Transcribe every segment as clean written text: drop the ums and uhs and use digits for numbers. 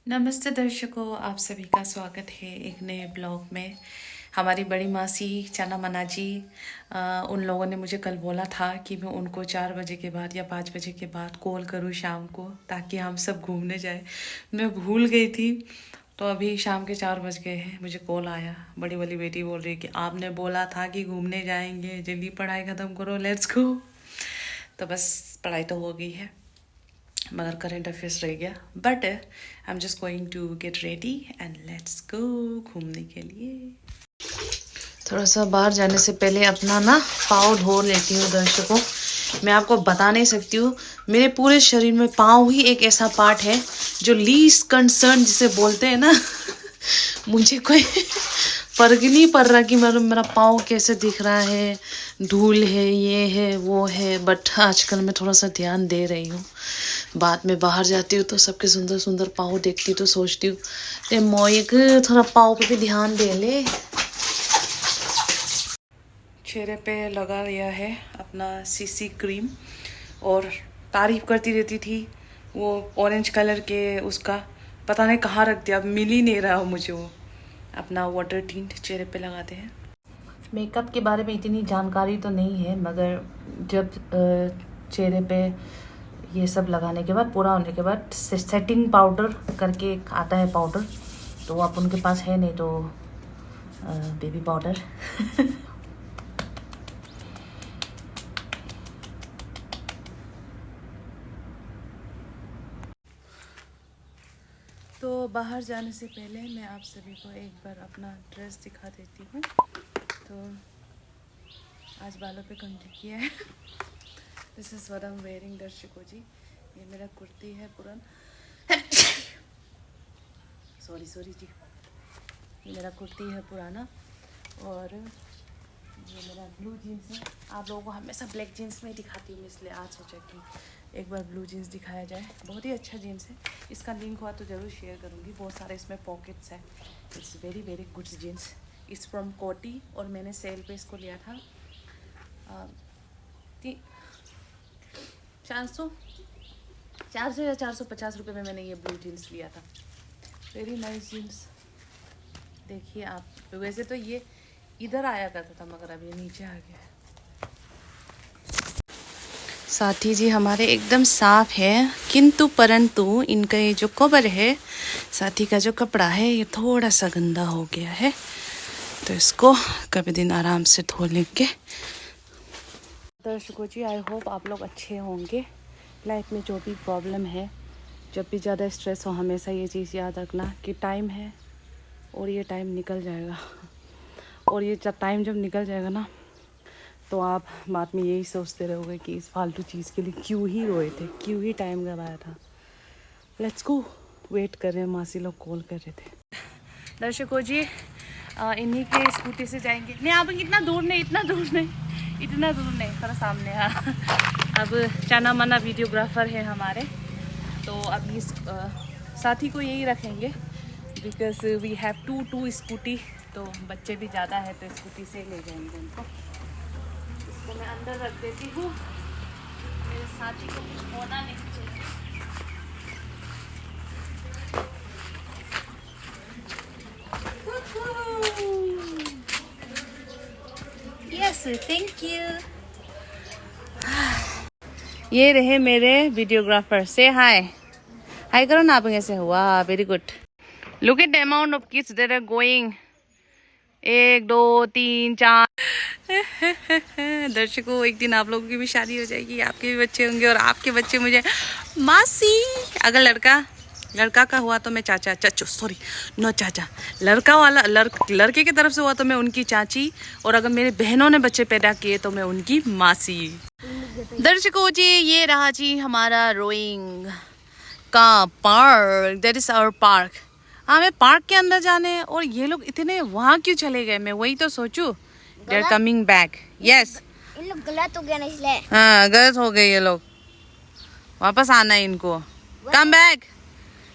नमस्ते दर्शकों, आप सभी का स्वागत है एक नए ब्लॉग में। हमारी बड़ी मासी चना मना जी उन लोगों ने मुझे कल बोला था कि मैं उनको 4 बजे के बाद या 5 बजे के बाद कॉल करूँ शाम को, ताकि हम सब घूमने जाए। मैं भूल गई थी, तो अभी शाम के 4 बज गए हैं, मुझे कॉल आया। बड़ी वाली बेटी बोल रही कि आपने बोला था कि घूमने जाएंगे, जल्दी पढ़ाई ख़त्म करो, लेट्स गो। तो बस पढ़ाई तो हो गई है, मगर करंट अफेयर्स रह गया। But I am just going to get ready and let's go घूमने के लिए। थोड़ा सा बाहर जाने से पहले अपना ना पाँव धो लेती हूँ दर्शकों। मैं आपको बता नहीं सकती हूँ, मेरे पूरे शरीर में पाँव ही एक ऐसा पार्ट है जो लीस्ट कंसर्न जिसे बोलते हैं ना मुझे कोई फर्क ही नहीं पड़ रहा कि मेरा पाँव कैसे दिख रहा है, धूल है, ये है वो है। बट आजकल मैं थोड़ा सा ध्यान दे रही हूँ। बाद में बाहर जाती हूँ तो सबके सुंदर सुंदर पाँव देखती हूँ तो सोचती हूँ ते मोइक थोड़ा पाँव पे भी ध्यान दे ले। चेहरे पे लगा लिया है अपना सीसी क्रीम और तारीफ करती रहती थी वो ऑरेंज कलर के, उसका पता नहीं कहाँ रख दिया, अब मिल ही नहीं रहा मुझे। वो अपना वाटर टिंट चेहरे पे लगाते हैं। मेकअप के बारे में इतनी जानकारी तो नहीं है, मगर जब चेहरे पे ये सब लगाने के बाद, पूरा होने के बाद सेटिंग पाउडर करके एक आता है पाउडर, तो आप उनके पास है नहीं तो बेबी पाउडर तो बाहर जाने से पहले मैं आप सभी को एक बार अपना ड्रेस दिखा देती हूँ। तो आज बालों पे कंघी किया है this is what I am wearing दर्शकों जी। ये मेरा कुर्ती है पुराना सॉरी जी, ये मेरा कुर्ती है पुराना और ये मेरा ब्लू जीन्स है। आप लोगों को हमेशा ब्लैक जीन्स में दिखाती हूँ, इसलिए आज सोचा कि एक बार ब्लू जीन्स दिखाया जाए। बहुत ही अच्छा जीन्स है, इसका लिंक हुआ तो ज़रूर शेयर करूँगी। बहुत सारे इसमें पॉकेट्स हैं। It's very very good jeans. It's from कोटी और मैंने सेल पे इसको लिया था 400 या 450 रुपये में मैंने ये ब्लू जीन्स लिया था। Very nice jeans. देखिए आप, वैसे तो ये इधर आया करता था मगर अब ये नीचे आ गया है। साथी जी हमारे एकदम साफ है, किंतु परंतु इनका ये जो कवर है, साथी का जो कपड़ा है, ये थोड़ा सा गंदा हो गया है, तो इसको कभी दिन आराम से धो लेंगे। दर्शकों जी, आई होप आप लोग अच्छे होंगे। लाइफ में जो भी प्रॉब्लम है, जब भी ज़्यादा स्ट्रेस हो, हमेशा ये चीज़ याद रखना कि टाइम है और ये टाइम निकल जाएगा। और ये जब टाइम जब निकल जाएगा ना, तो आप बाद में यही सोचते रहोगे कि इस फालतू चीज़ के लिए क्यों ही रोए थे, क्यों ही टाइम गवाया था। लेट्स गो, वेट कर रहे हैं, मासी लोग कॉल कर रहे थे। दर्शकों जी, इन्हीं के स्कूटी से जाएंगे। नहीं आप इतना दूर नहीं, थोड़ा सामने। हाँ अब चना मना वीडियोग्राफर है हमारे, तो अब इस साथी को यही रखेंगे because we have to scooty, तो बच्चे भी ज़्यादा है तो स्कूटी से ले जाएंगे उनको। इसको मैं अंदर रख देती हूँ, मेरे साथी को कुछ होना नहीं चाहिए। Yes thank you. ये रहे मेरे वीडियोग्राफर, से हाय करो ना आप ऐसे। हुआ very good. Look at the amount of kids that are going. 1 2 3 4 दर्शकों, एक दिन आप लोगों की भी शादी हो जाएगी, आपके भी बच्चे होंगे और आपके बच्चे मुझे मासी। अगर लड़का का हुआ तो मैं चाचा सॉरी नो चाचा, लड़का वाला लड़के की तरफ से हुआ तो मैं उनकी चाची, और अगर मेरे बहनों ने बच्चे पैदा किए तो मैं उनकी मासी। दर्शकों जी, ये रहा जी हमारा रोइंग का park, that is our park. हमें पार्क के अंदर जाने हैं और ये लोग इतने वहाँ क्यों चले गए, मैं वही तो सोचूं। They are coming back. Yes, इन लोग गलत हो गया ना, इसलिए। हाँ गलत हो गए ये लोग, वापस आना है इनको। Come back,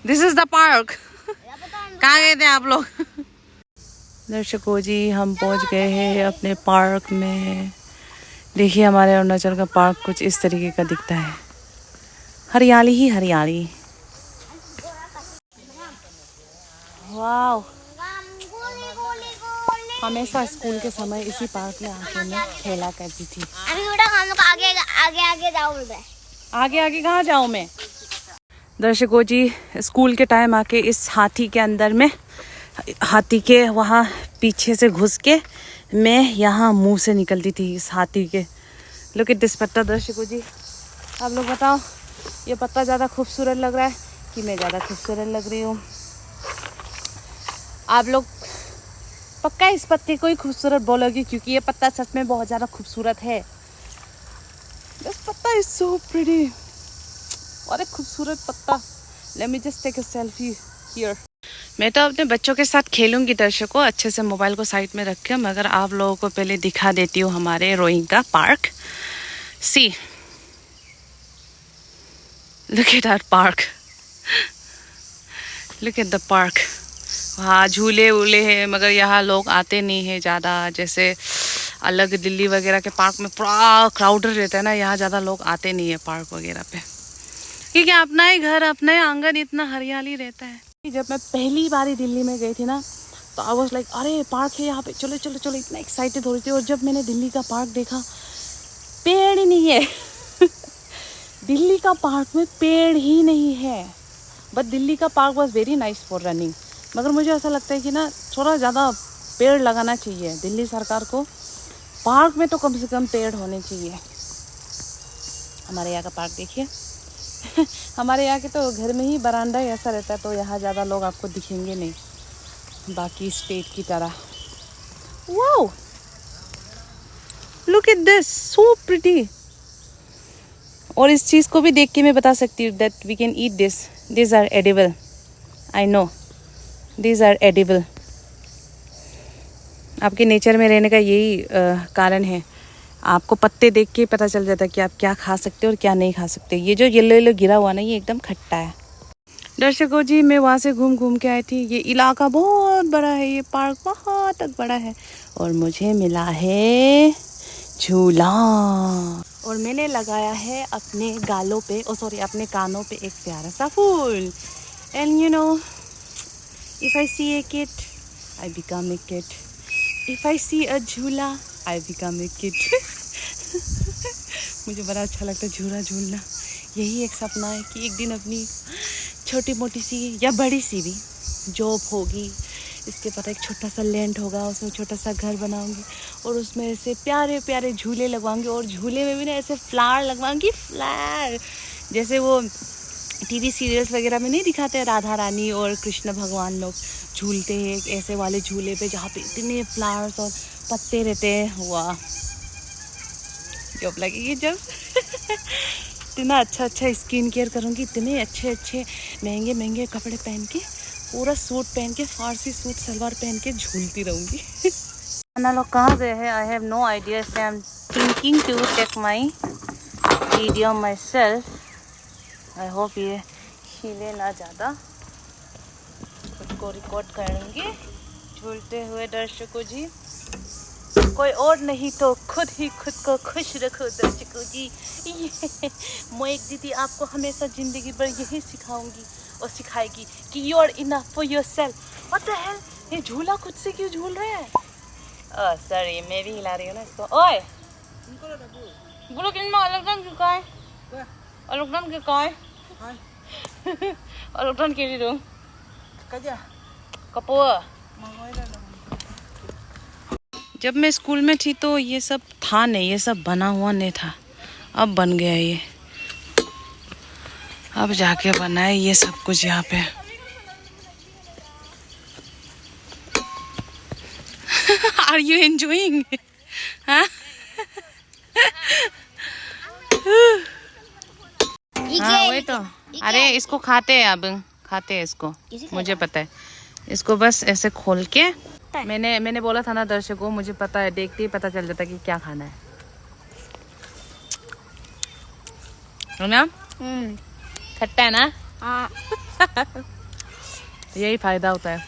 this is the park. कहाँ गए थे आप लोग? दर्शकों जी, हम पहुँच गए हैं अपने पार्क में। देखिए हमारे अरुणाचल का पार्क कुछ इस तरीके का दिखता है, हरियाली ही हरियाली। वाह, हमेशा स्कूल के समय इसी पार्क में आके मैं खेला करती थी। अभी बेटा हम लोग आगे आगे आगे जाओ बोल आगे आगे कहाँ जाऊँ मैं? दर्शकों जी, स्कूल के टाइम आके इस हाथी के अंदर में, हाथी के वहाँ पीछे से घुस के मैं यहाँ मुंह से निकलती थी इस हाथी के। लुक एट दिस पत्ता दर्शकों जी, आप लोग बताओ ये पत्ता ज़्यादा खूबसूरत लग रहा है कि मैं ज़्यादा खूबसूरत लग रही हूँ? आप लोग पक्का इस पत्ते को ही खूबसूरत बोलोगे क्योंकि ये पत्ता सच में बहुत ज़्यादा खूबसूरत है। दिस पत्ता इज सो प्रिटी, और एक खूबसूरत पत्ता। Let me just take a selfie here. मैं तो अपने बच्चों के साथ खेलूंगी दर्शकों, अच्छे से मोबाइल को साइड में रख के, मगर आप लोगों को पहले दिखा देती हूँ हमारे रोइंगा park. See, look at our park, look at the park. वहाँ झूले वूले हैं मगर यहाँ लोग आते नहीं है ज़्यादा। जैसे अलग दिल्ली वगैरह के पार्क में पूरा क्राउडेड रहता है ना, यहाँ ज़्यादा लोग आते नहीं है पार्क वगैरह पे, क्योंकि अपना ही घर अपना ही आंगन, इतना हरियाली रहता है। जब मैं पहली बार दिल्ली में गई थी ना तो आई वाज लाइक अरे पार्क है यहाँ पे, चलो चलो चलो, इतना एक्साइटेड हो रही थी। और जब मैंने दिल्ली का पार्क देखा, पेड़ ही नहीं है दिल्ली का पार्क में पेड़ ही नहीं है। बट दिल्ली का park was very nice for running, मगर मुझे ऐसा लगता है कि ना थोड़ा ज़्यादा पेड़ लगाना चाहिए दिल्ली सरकार को। पार्क में तो कम से कम पेड़ होने चाहिए। हमारे यहाँ का पार्क देखिए हमारे यहाँ के तो घर में ही बरामदा ही ऐसा रहता है, तो यहाँ ज़्यादा लोग आपको दिखेंगे नहीं बाकी स्टेट की तरह। Wow, look at this, so pretty. और इस चीज़ को भी देख के मैं बता सकती हूँ that we can eat this, this are edible, I know this are edible. आपके नेचर में रहने का यही कारण है, आपको पत्ते देख के पता चल जाता है कि आप क्या खा सकते हो और क्या नहीं खा सकते। ये जो येलो येलो गिरा हुआ ना, ये एकदम खट्टा है। दर्शकों जी, मैं वहाँ से घूम घूम के आई थी। ये इलाका बहुत बड़ा है, ये पार्क बहुत तक बड़ा है, और मुझे मिला है झूला। और मैंने लगाया है अपने गालों पे, अपने कानों पे एक प्यारा सा फूल। And you know, if I see a kid, I become a kid. If I see a झूला, आई बिकम ए किड। मुझे बड़ा अच्छा लगता है झूला झूलना। यही एक सपना है कि एक दिन अपनी छोटी मोटी सी या बड़ी सी भी जॉब होगी, इसके बाद एक छोटा सा लैंड होगा, उसमें छोटा सा घर बनाऊंगी और उसमें ऐसे प्यारे प्यारे झूले लगवाऊंगी। और झूले में भी ना ऐसे फ्लावर लगवाऊंगी, फ्लावर जैसे वो टीवी सीरियल्स वगैरह में नहीं दिखाते हैं, राधा रानी और कृष्ण भगवान लोग झूलते हैं ऐसे वाले झूले पे, जहाँ पे इतने फ्लावर्स और पत्ते रहते हैं। वाह, जब लगेगी जब इतना अच्छा अच्छा स्किन केयर करूँगी, इतने अच्छे अच्छे महंगे महंगे कपड़े पहन के, पूरा सूट पहन के, फारसी सूट सलवार पहन के झूलती रहूँगी। खाना लोग कहाँ गए हैं? I have no idea. I am thinking to take my video myself. I hope ये हिले ना ज़्यादा। खुद को रिकॉर्ड करूँगी झूलते हुए दर्शकों जी। कोई और नहीं तो खुद ही खुद को खुश रखो दर्शकों जी। मोइक दीदी आपको हमेशा ज़िंदगी भर यही सिखाऊंगी और सिखाएगी कि you are enough for yourself. What the hell, ये झूला खुद से क्यों झूल रहे हैं? ओह सॉरी, मैं भी हिला रही हूँ ना इसको। ओए बोलो किन में अलग रंग क्यों है? अलग रंग क्यों है? अलग रंग के लिए दो क्या कपूर। जब मैं स्कूल में थी तो ये सब था नहीं, ये सब बना हुआ नहीं था, अब बन गया ये। अब जाके बना है ये सब कुछ यहाँ पे। Are you enjoying? हाँ वही तो। अरे इसको खाते हैं, अब खाते हैं इसको, मुझे पता है। इसको बस ऐसे खोल के, मैंने बोला था ना दर्शकों, मुझे पता है, देखते ही पता चल जाता कि क्या खाना है ना? खट्टा है ना? हाँ। यही फायदा होता है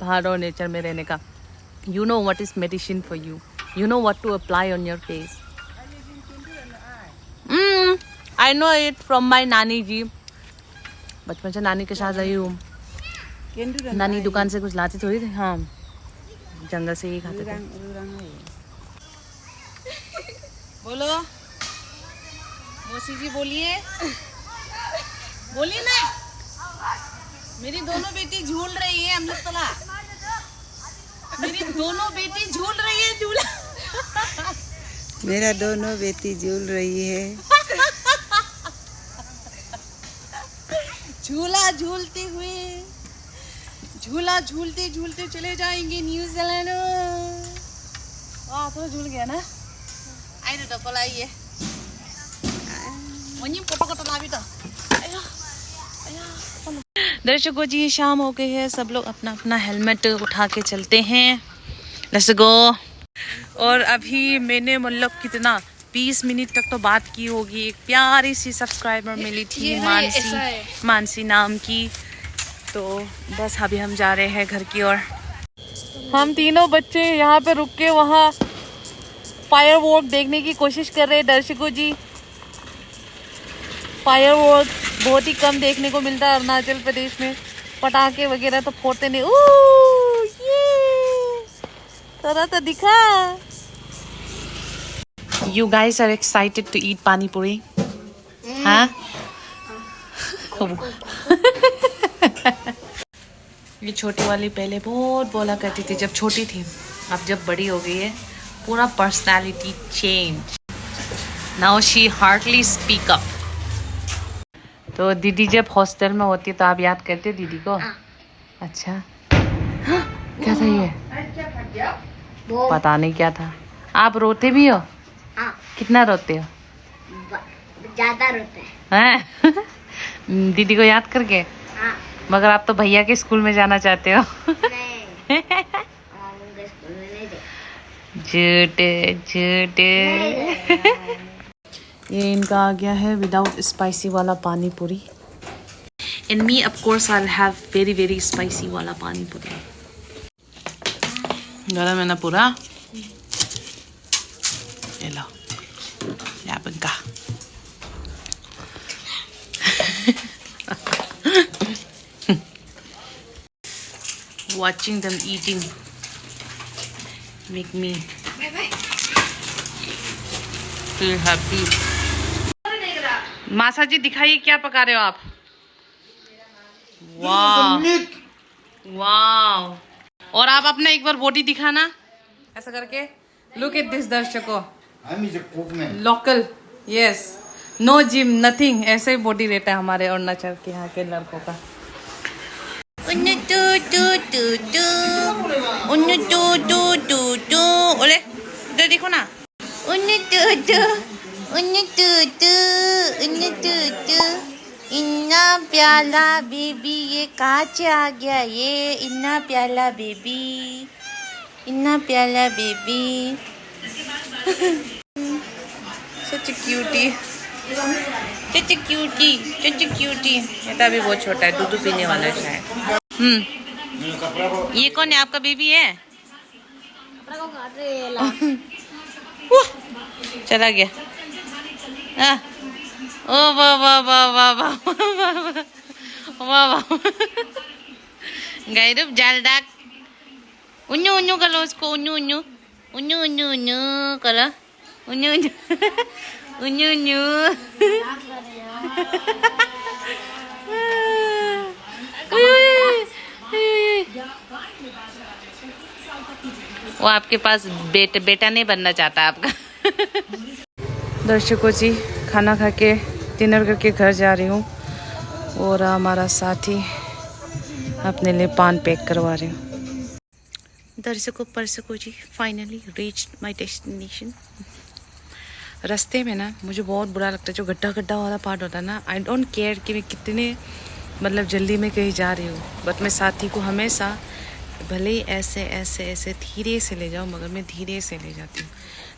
पहाड़ और नेचर में रहने का। You know what is medicine for you, you know what to apply on your face. I know it from my नानी जी, बचपन से नानी के साथ रही हूँ। नानी दुकान से कुछ लाती थोड़ी थी। हाँ, जंगल से ही खाते थे। बोलो मौसी जी, बोलिए बोलिए ना। मेरी दोनों बेटी झूल रही है अमृत तला। मेरी दोनों बेटी झूल रही है झूला। मेरा दोनों बेटी झूल रही है। झूला झूलते हुए, झूला झूलते झूलते चले जाएंगे न्यूजीलैंड। वाह, थोड़ा झूल गया ना। आई तो डबल आई है। वहीं फोटो कटना भी तो। दर्शकों जी, शाम हो गई है, सब लोग अपना अपना हेलमेट उठा के चलते हैं। Let's go. और अभी मैंने मतलब कितना 20 मिनट तक तो बात की होगी। एक प्यारी सी सब्सक्राइबर मिली थी, मानसी नाम की। तो बस अभी हम जा रहे हैं घर की ओर। हम तीनों बच्चे यहाँ पे रुक के वहाँ फायरवर्क देखने की कोशिश कर रहे हैं। दर्शकों जी, फायरवर्क बहुत ही कम देखने को मिलता है अरुणाचल प्रदेश में। पटाखे वगैरह तो फोड़ते नहीं। ये थोड़ा तो दिखा। You guys are excited to eat pani puri? हाँ? ये छोटी वाली पहले बहुत बोला करती थी जब छोटी थी। अब जब बड़ी हो गई है, पूरा personality change. Now she hardly speak up. तो दीदी जब हॉस्टल में होती है तो आप याद करते हो दीदी को? अच्छा, क्या था ये? पता नहीं क्या था। आप रोते भी हो? कितना रोते हो? ज्यादा रोते हैं। दीदी को याद करके? मगर आप तो भैया के स्कूल में जाना चाहते हो। नहीं, स्कूल में नहीं झूठे झूठे। ये इनका आ गया है विदाउट स्पाइसी वाला pani puri. In me of course I have very very spicy वाला पानी पूरी। गरम है ना पूरा? ये लो, या बनका। Watching them eating make me feel happy. मासा जी दिखाइए क्या पका रहे हो आप? वाह वाह। और आप अपना एक बार बॉडी दिखाना ऐसा करके। लुक एट दिस दर्शकों, local, yes, no gym nothing, ऐसे ही बॉडी रहता है हमारे अरुणाचल के यहाँ के लड़कों का। ओले इधर देखो ना। इन्ना प्याला बेबी, ये कांच आ गया। ये इन्ना प्याला बेबी, इन्ना प्याला बेबी। सच क्यूटी, सच क्यूटी, सच क्यूटी। ये तो अभी बहुत छोटा है, दूध पीने वाला है शायद। ये कौन है? आपका बेबी है? चला गया। ओ वाह वाह वाह वाह वाह वाह वाह। गैरब जाल डाक। उन्नू उन्नू करो उसको, उन्नू उन्नू उन्नू उन्नू उन्नू करो, उन्नू उन्नू उन्नू उन्नू। वो आपके पास बेटा नहीं बनना चाहता आपका। दर्शकों जी, खाना खा के डिनर करके घर जा रही हूँ और हमारा साथी अपने लिए पान पैक करवा रहे हूँ। दर्शकों जी, फाइनली रीच्ड माय डेस्टिनेशन। रास्ते में ना मुझे बहुत बुरा लगता है, जो गड्ढा गड्ढा वाला पार्ट होता है ना। आई डोंट केयर कि मैं कितने मतलब जल्दी में कहीं जा रही हूँ, बट मैं साथी को हमेशा भले ही ऐसे ऐसे ऐसे धीरे से ले जाओ, मगर मैं धीरे से ले जाती हूँ।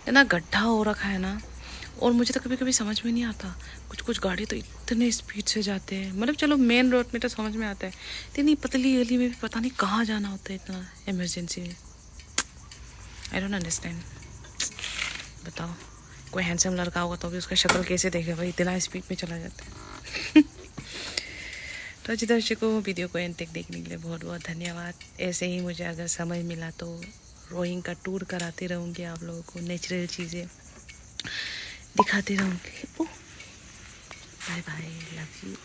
इतना गड्ढा हो रखा है ना, और मुझे तो कभी कभी समझ में नहीं आता। कुछ कुछ गाड़ी तो इतने स्पीड से जाते हैं, मतलब चलो मेन रोड में तो समझ में आता है, इतनी पतली गली में भी पता नहीं कहाँ जाना होता है इतना इमरजेंसी में। I don't understand. बताओ, कोई हैंडसम लड़का होगा तो भी उसका शक्ल कैसे देखेगा भाई, इतना स्पीड में चला जाता है। तो अच्छी दर्शकों वीडियो को एंड तक देखने के लिए बहुत बहुत धन्यवाद। ऐसे ही मुझे अगर समय मिला तो रोइंग का टूर कराते रहूँगी, आप लोगों को नेचुरल चीज़ें दिखाते रहूँगी। Bye bye, love you.